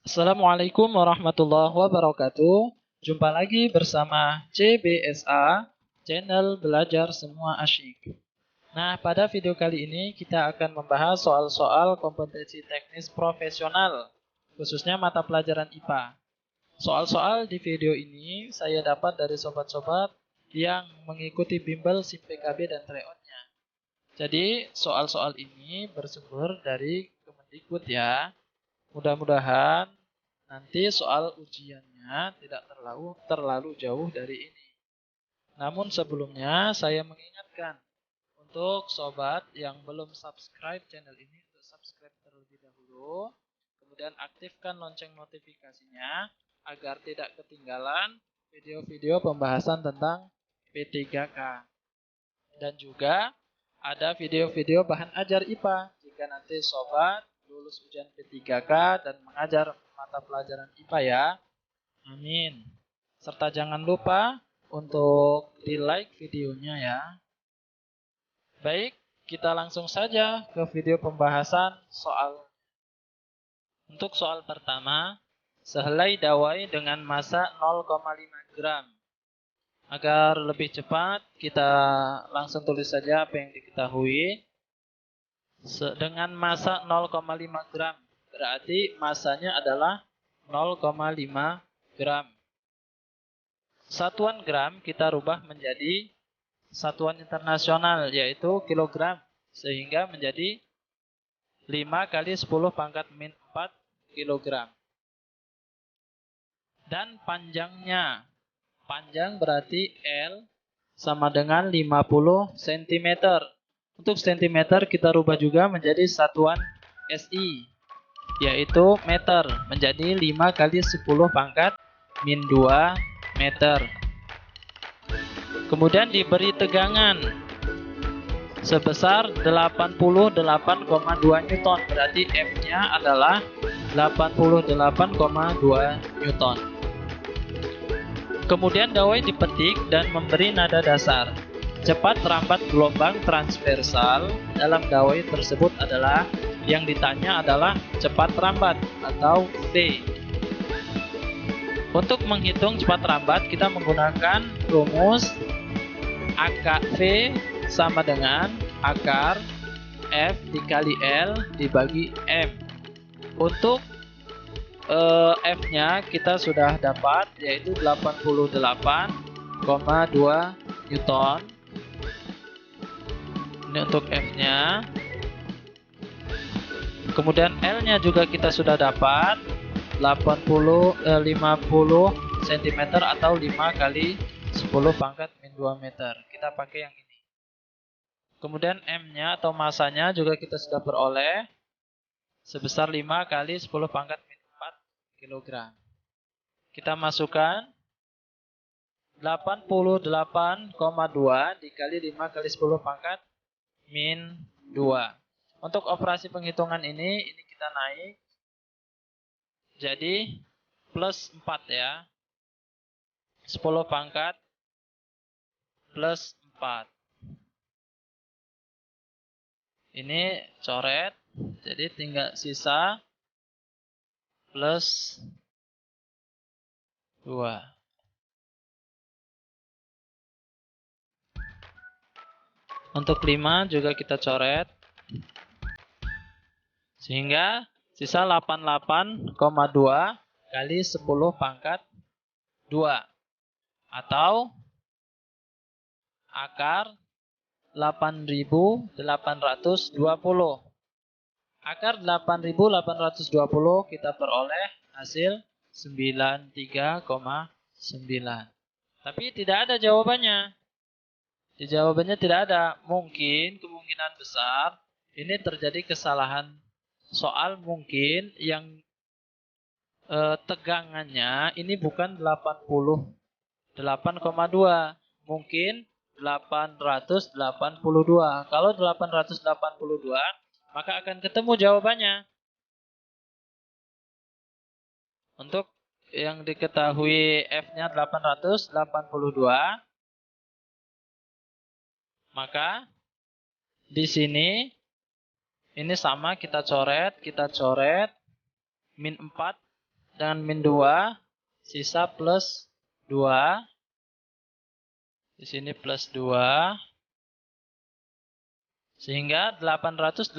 Assalamualaikum warahmatullahi wabarakatuh. Jumpa lagi bersama CBSA, Channel Belajar Semua Asyik. Nah, pada video kali ini kita akan membahas soal-soal kompetensi teknis profesional, khususnya mata pelajaran IPA. Soal-soal di video ini saya dapat dari sobat-sobat yang mengikuti bimbel SIM PKB dan Tryout-nya. Jadi, soal-soal ini bersumber dari Kemendikbud ya. Mudah-mudahan nanti soal ujiannya tidak terlalu jauh dari ini. Namun sebelumnya saya mengingatkan untuk sobat yang belum subscribe channel ini untuk subscribe terlebih dahulu. Kemudian aktifkan lonceng notifikasinya agar tidak ketinggalan video-video pembahasan tentang P3K. Dan juga ada video-video bahan ajar IPA jika nanti sobat lulus ujian P3K dan mengajar mata pelajaran IPA ya. Amin. Serta jangan lupa untuk di-like videonya ya. Baik, kita langsung saja ke video pembahasan soal. Untuk soal pertama, sehelai dawai dengan massa 0,5 gram. Agar lebih cepat, kita langsung tulis saja apa yang diketahui. Dengan massa 0,5 gram. Berarti massanya adalah 0,5 gram. Satuan gram kita rubah menjadi satuan internasional, yaitu kilogram. Sehingga menjadi 5 kali 10 pangkat min 4 kilogram. Dan panjangnya. Panjang berarti L sama dengan 50 cm. Untuk cm kita rubah juga menjadi satuan SI, yaitu meter, menjadi 5 kali 10 pangkat min 2 meter. Kemudian diberi tegangan sebesar 88,2 Newton. Berarti F-nya adalah 88,2 Newton. Kemudian dawai dipetik dan memberi nada dasar. Cepat rambat gelombang transversal dalam dawai tersebut adalah, yang ditanya adalah cepat rambat atau V. Untuk menghitung cepat rambat kita menggunakan rumus AKV sama dengan akar F dikali L dibagi M. Untuk F-nya kita sudah dapat, yaitu 88,2 Newton. Ini untuk F-nya. Kemudian L-nya juga kita sudah dapat, 50 cm atau 5 kali 10 pangkat min 2 meter. Kita pakai yang ini. Kemudian M-nya atau masanya juga kita sudah peroleh sebesar 5 kali 10 pangkat min 4 kg. Kita masukkan 88,2 dikali 5 kali 10 pangkat min 2. Untuk operasi penghitungan ini kita naik jadi plus 4 ya. 10 pangkat plus 4. Ini coret, jadi tinggal sisa plus 2. Untuk 5 juga kita coret. Sehingga sisa 88,2 kali 10 pangkat 2. Atau akar 8.820. Akar 8.820 kita peroleh hasil 93,9. Tapi tidak ada jawabannya. Di jawabannya tidak ada. Kemungkinan besar ini terjadi kesalahan soal, mungkin yang tegangannya ini bukan 88,2, mungkin 882. Kalau 882 maka akan ketemu jawabannya. Untuk yang diketahui F-nya 882, maka di sini ini sama kita coret min 4 dengan min 2, sisa plus 2. Di sini plus 2. Sehingga 882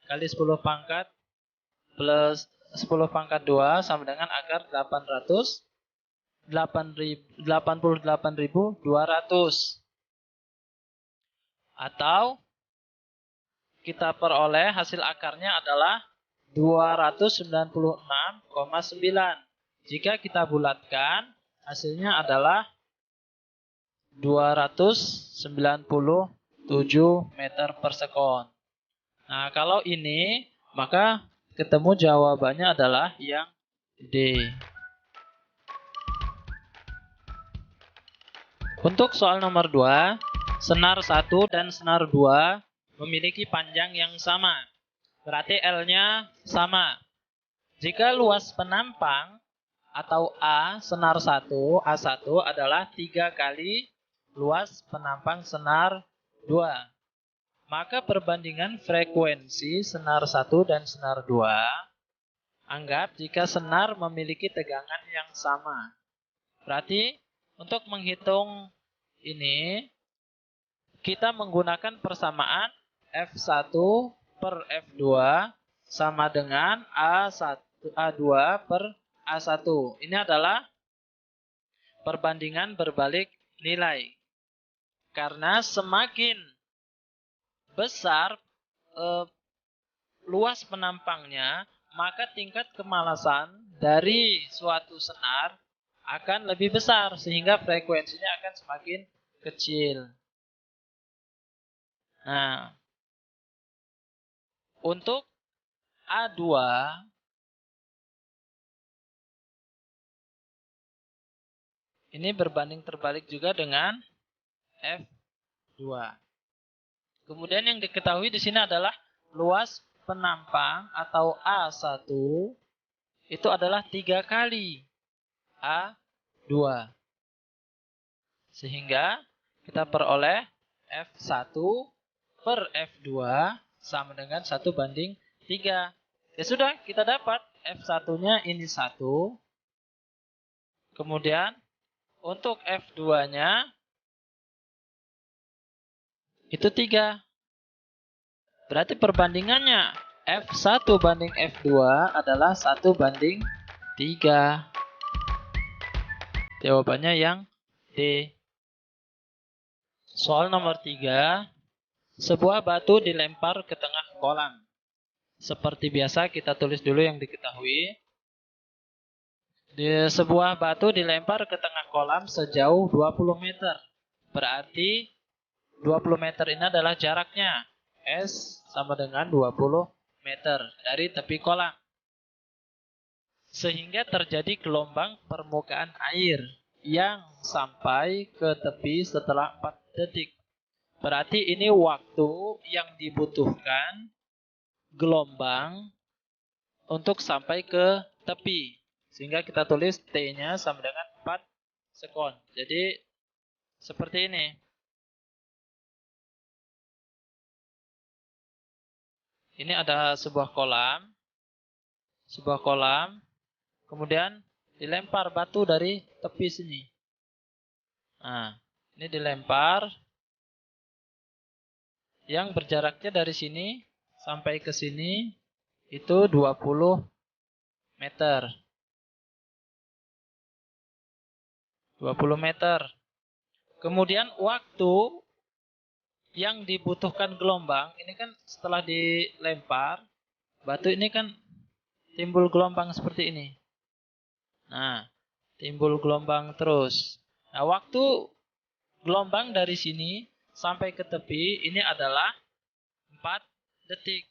kali 10 pangkat plus 10 pangkat 2 sama dengan akar 88.200. Atau kita peroleh hasil akarnya adalah 296,9. Jika kita bulatkan, hasilnya adalah 297 meter per sekon. Nah, kalau ini, maka ketemu jawabannya adalah yang D. Untuk soal nomor 2, senar 1 dan senar 2 memiliki panjang yang sama. Berarti L-nya sama. Jika luas penampang atau A senar 1, A1 adalah 3 kali luas penampang senar 2. Maka perbandingan frekuensi senar 1 dan senar 2, anggap jika senar memiliki tegangan yang sama. Berarti untuk menghitung ini, kita menggunakan persamaan F1 per F2 sama dengan A2 per A1. Ini adalah perbandingan berbalik nilai. Karena semakin besar luas penampangnya, maka tingkat kemalasan dari suatu senar akan lebih besar, sehingga frekuensinya akan semakin kecil. Nah, untuk A2, ini berbanding terbalik juga dengan F2. Kemudian yang diketahui di sini adalah luas penampang atau A1 itu adalah 3 kali A2. Sehingga kita peroleh F1 per F2 sama dengan 1:3. Ya sudah, kita dapat F1-nya ini 1. Kemudian untuk F2-nya itu 3. Berarti perbandingannya F1 banding F2 adalah 1:3. Jawabannya yang D. Soal nomor 3. Sebuah batu dilempar ke tengah kolam. Seperti biasa kita tulis dulu yang diketahui. Sebuah batu dilempar ke tengah kolam sejauh 20 meter. Berarti 20 meter ini adalah jaraknya. S sama dengan 20 meter dari tepi kolam. Sehingga terjadi gelombang permukaan air yang sampai ke tepi setelah 4 detik. Berarti ini waktu yang dibutuhkan gelombang untuk sampai ke tepi. Sehingga kita tulis T-nya sama dengan 4 sekon. Jadi seperti ini. Ini ada sebuah kolam. Sebuah kolam. Kemudian dilempar batu dari tepi sini. Nah, ini dilempar. Yang berjaraknya dari sini sampai ke sini itu 20 meter. 20 meter. Kemudian waktu yang dibutuhkan gelombang, ini kan setelah dilempar, batu ini kan timbul gelombang seperti ini. Nah, timbul gelombang terus. Nah, waktu gelombang dari sini sampai ke tepi ini adalah 4 detik.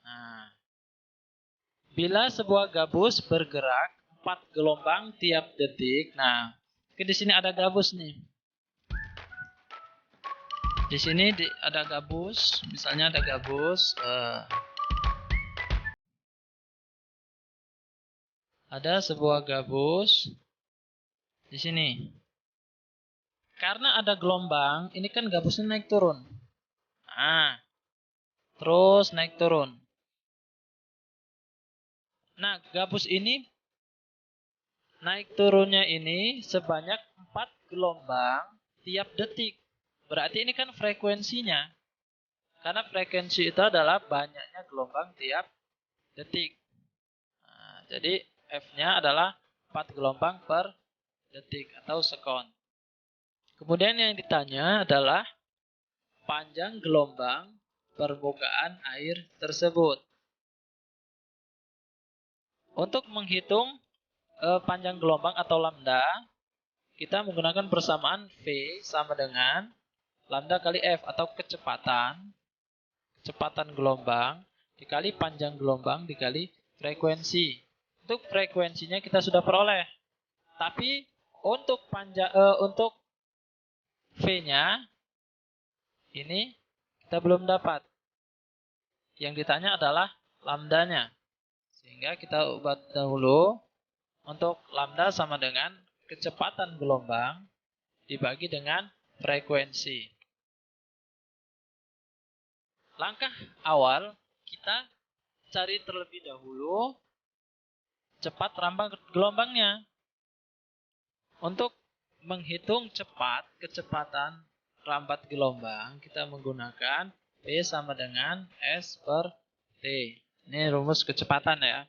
Nah, bila sebuah gabus bergerak 4 gelombang tiap detik, nah, di sini ada gabus nih. Di sini ada gabus, misalnya ada gabus. Ada sebuah gabus di sini. Karena ada gelombang, ini kan gabusnya naik turun. Nah, terus naik turun. Nah, gabus ini naik turunnya ini sebanyak 4 gelombang tiap detik. Berarti ini kan frekuensinya. Karena frekuensi itu adalah banyaknya gelombang tiap detik. Nah, jadi F-nya adalah 4 gelombang per detik atau sekon. Kemudian yang ditanya adalah panjang gelombang permukaan air tersebut. Untuk menghitung panjang gelombang atau lambda, kita menggunakan persamaan V sama dengan lambda kali F atau kecepatan gelombang dikali panjang gelombang dikali frekuensi. Untuk frekuensinya kita sudah peroleh. Tapi untuk V-nya ini kita belum dapat. Yang ditanya adalah lambdanya. Sehingga kita ubah dahulu. Untuk lambda sama dengan kecepatan gelombang dibagi dengan frekuensi. Langkah awal kita cari terlebih dahulu cepat rambat gelombangnya. Untuk menghitung cepat kecepatan rambat gelombang, kita menggunakan P sama dengan S per T. Ini rumus kecepatan ya.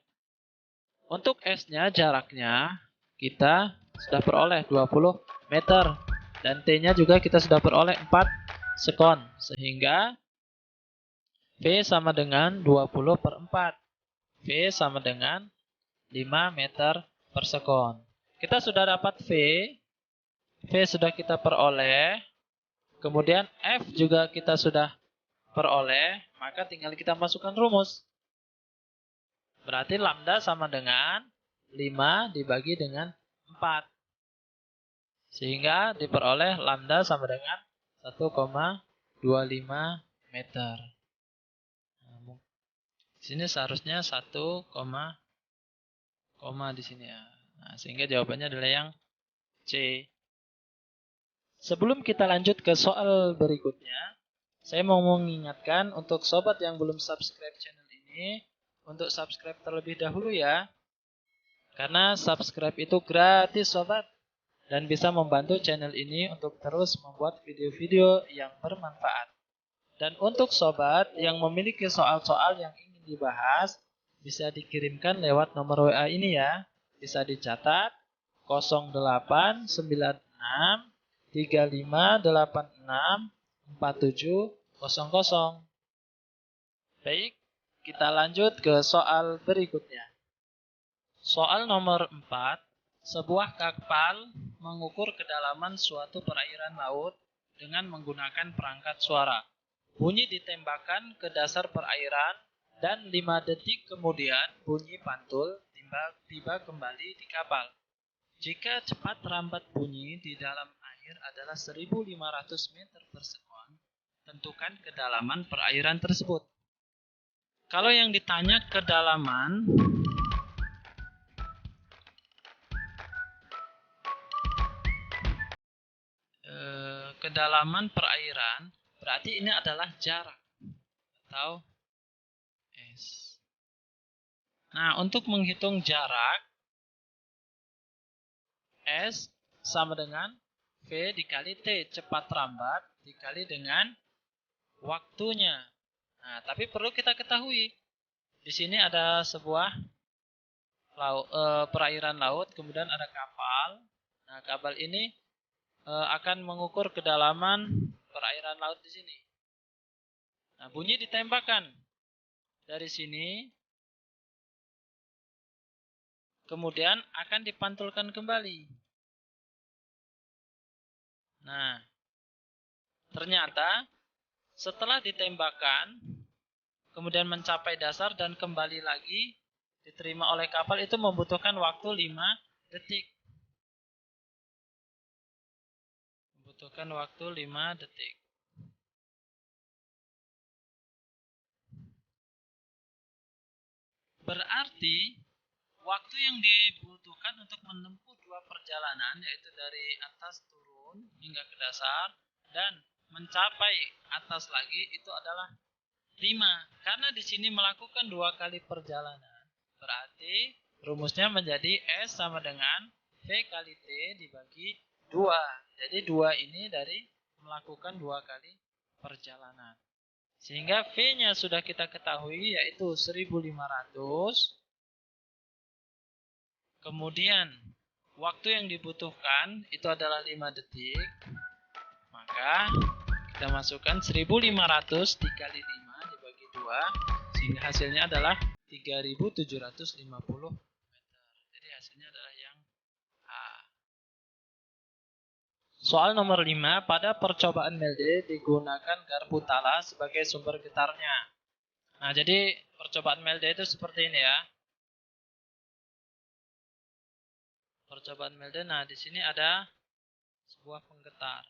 Untuk S-nya jaraknya kita sudah peroleh 20 meter. Dan T-nya juga kita sudah peroleh 4 sekon. Sehingga V sama dengan 20 per 4. V sama dengan 5 meter per sekon. Kita sudah dapat V. V sudah kita peroleh. Kemudian F juga kita sudah peroleh. Maka tinggal kita masukkan rumus. Berarti lambda sama dengan 5 dibagi dengan 4. Sehingga diperoleh lambda sama dengan 1,25 meter. Nah, di sini seharusnya 1, di sini ya. Nah, sehingga jawabannya adalah yang C. Sebelum kita lanjut ke soal berikutnya, saya mau mengingatkan untuk sobat yang belum subscribe channel ini, untuk subscribe terlebih dahulu ya. Karena subscribe itu gratis sobat. Dan bisa membantu channel ini untuk terus membuat video-video yang bermanfaat. Dan untuk sobat yang memiliki soal-soal yang ingin dibahas, bisa dikirimkan lewat nomor WA ini ya. Bisa dicatat 0896 3586 4700. Baik, kita lanjut ke soal berikutnya. Soal nomor 4, sebuah kapal mengukur kedalaman suatu perairan laut dengan menggunakan perangkat suara. Bunyi ditembakkan ke dasar perairan dan 5 detik kemudian bunyi pantul tiba kembali di kapal. Jika cepat rambat bunyi di dalam air adalah 1.500 meter per sekon, tentukan kedalaman perairan tersebut. Kalau yang ditanya kedalaman, kedalaman perairan, berarti ini adalah jarak atau S. Nah, untuk menghitung jarak, S sama dengan V dikali T, cepat rambat, dikali dengan waktunya. Nah, tapi perlu kita ketahui, di sini ada sebuah perairan laut, kemudian ada kapal. Nah, kapal ini akan mengukur kedalaman perairan laut di sini. Nah, bunyi ditembakkan dari sini, kemudian akan dipantulkan kembali. Nah, ternyata setelah ditembakkan, kemudian mencapai dasar dan kembali lagi diterima oleh kapal itu membutuhkan waktu 5 detik. Membutuhkan waktu 5 detik. Berarti waktu yang dibutuhkan untuk menempuh 2 perjalanan, yaitu dari atas turun hingga ke dasar dan mencapai atas lagi, itu adalah 5. Karena di sini melakukan 2 kali perjalanan, Berarti rumusnya menjadi S sama dengan V kali T dibagi 2. Jadi 2 ini dari melakukan 2 kali perjalanan. Sehingga V-nya sudah kita ketahui yaitu 1500. Kemudian waktu yang dibutuhkan itu adalah 5 detik. Maka kita masukkan 1500 dikali 5 dibagi 2. Sehingga hasilnya adalah 3750 meter. Jadi hasilnya adalah yang A. Soal nomor 5. Pada percobaan Melde digunakan garpu tala sebagai sumber getarnya. Nah, jadi percobaan Melde itu seperti ini ya. Percobaan Melde, nah di sini ada sebuah penggetar.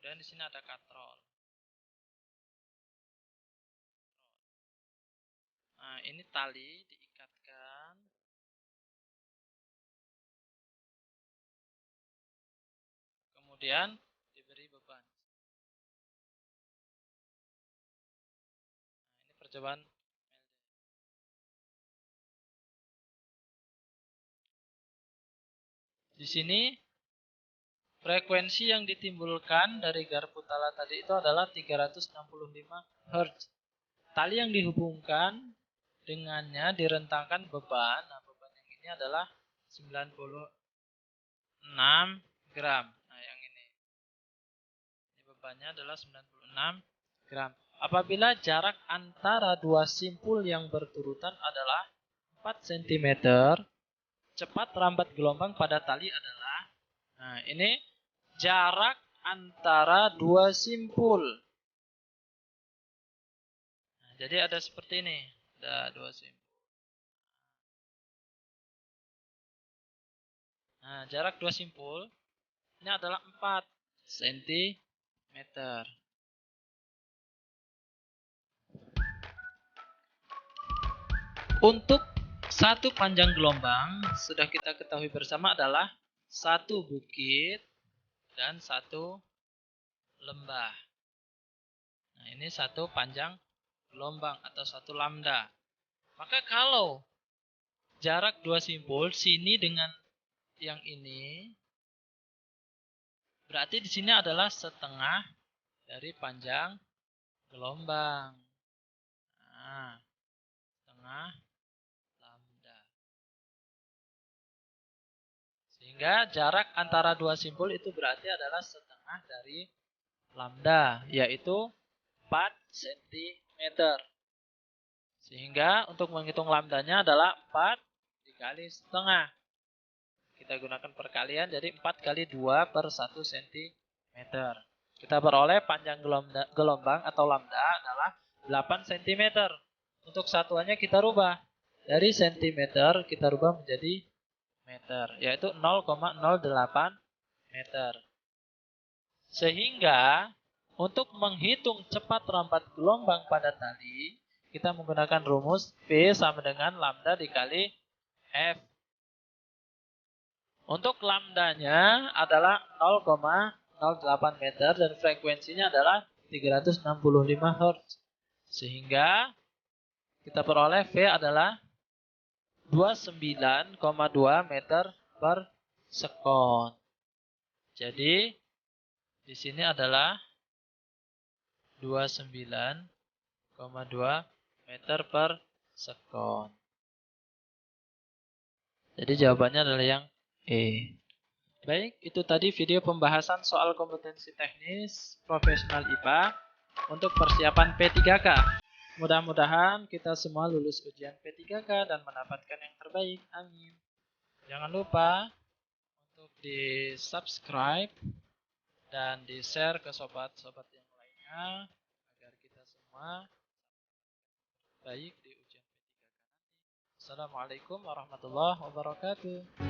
Kemudian di sini ada katrol. Nah, ini tali diikatkan. Kemudian diberi beban. Nah, ini percobaan Melde. Di sini frekuensi yang ditimbulkan dari garpu tala tadi itu adalah 365 Hz. Tali yang dihubungkan dengannya direntangkan beban. Nah, beban yang ini adalah 96 gram. Nah, yang ini bebannya adalah 96 gram. Apabila jarak antara dua simpul yang berturutan adalah 4 cm, cepat rambat gelombang pada tali adalah, nah ini jarak antara dua simpul. Nah, jadi ada seperti ini, ada dua simpul. Nah, jarak dua simpul ini adalah 4 cm. Untuk satu panjang gelombang sudah kita ketahui bersama adalah satu bukit dan satu lembah. Nah, ini satu panjang gelombang atau satu lambda. Maka kalau jarak dua simpul sini dengan yang ini, berarti di sini adalah setengah dari panjang gelombang. Nah, setengah lambda. Sehingga jarak antara dua simpul itu berarti adalah setengah dari lambda, yaitu 4 cm. Sehingga untuk menghitung lambdanya adalah 4 dikali setengah. Kita gunakan perkalian, jadi 4 kali 2 per 1 cm. Kita beroleh panjang gelombang atau lambda adalah 8 cm. Untuk satuannya kita rubah. Dari cm kita rubah menjadi meter, yaitu 0,08 meter. Sehingga untuk menghitung cepat rambat gelombang pada tali, kita menggunakan rumus P sama dengan lambda dikali F. Untuk lambdanya adalah 0,08 meter dan frekuensinya adalah 365 Hz. Sehingga kita peroleh V adalah 29,2 meter per sekon. Jadi di sini adalah 29,2 meter per sekon. Jadi jawabannya adalah yang E. Baik, itu tadi video pembahasan soal kompetensi teknis profesional IPA untuk persiapan P3K. Mudah-mudahan kita semua lulus ujian P3K dan mendapatkan yang terbaik. Amin. Jangan lupa untuk di-subscribe dan di-share ke sobat-sobat yang lainnya agar kita semua baik di ujian P3K nanti. Assalamualaikum warahmatullahi wabarakatuh.